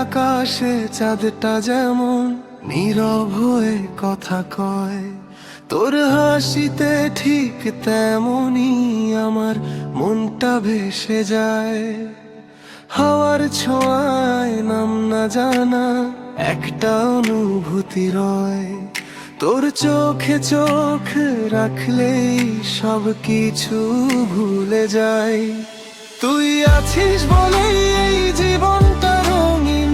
আকাশে চাঁদটা যেমন নীরব হয়ে কথা কয়, তোর হাসিতে ঠিক তেমনি আমার মনটা ভেসে যায়। হাওয়ার ছোঁয়ায় নাম না জানা একটা অনুভূতি রয়, তোর চোখে চোখ রাখলেই সব কিছু ভুলে যাই। তুই আছিস বলেই এই জীবনটা রঙিন,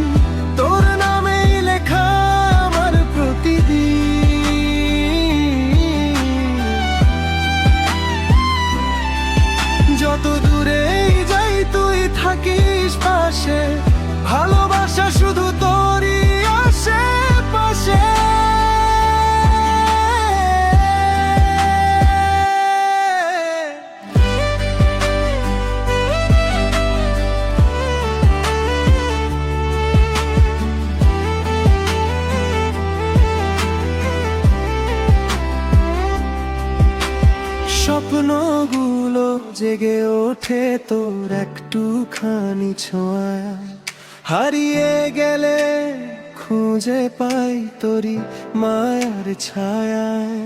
তোর নামেই লেখা আমার প্রতিদিন। যত দূরেই যাই তুই থাকিস পাশে, ভালোবাসা শুধু তোরই আশেপাশে। স্বপ্নগুলো জেগে ওঠে তোর একটুখানি ছোঁয়া, হারিয়ে গেলে খুঁজে পাই তোরই মায়ার ছায়ায়।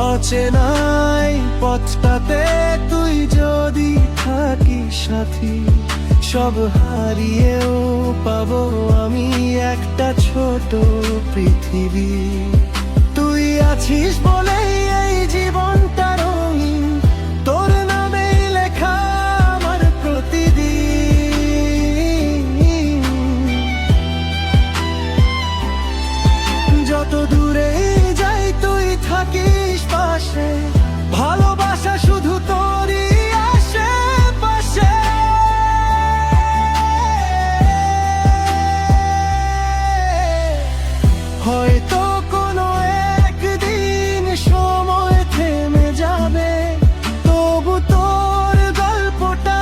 অচেনাই পথটাতে তুই যদি থাকিস সাথী, সব হারিয়েও পাবো আমি একটা ছোট পৃথিবী। তুই আছিস বলেই এই জীবনটা রঙিন, তোর নামেই লেখা আমার প্রতিদিন। যত দূরে যাই তুই থাকিস পাশে, ভালোবাসা শুধু তোরই আশেপাশে। হয়তো কোনো একদিন সময় থেমে যাবে, তবু তোর গল্পটা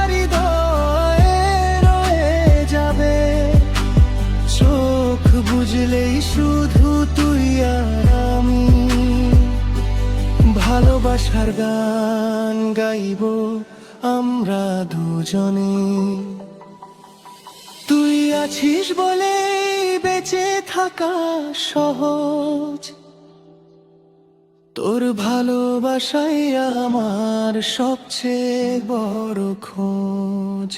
হৃদয়ে রয়ে যাবে। চোখ বুঝলেই শুধু তুই আর আমি ভালোবাসার গান গাইব আমরা দুজনে। তুই আছিস বলে বেঁচে থাকা সহজ, তোর ভালোবাসাই আমার সবচেয়ে বড় খোঁজ।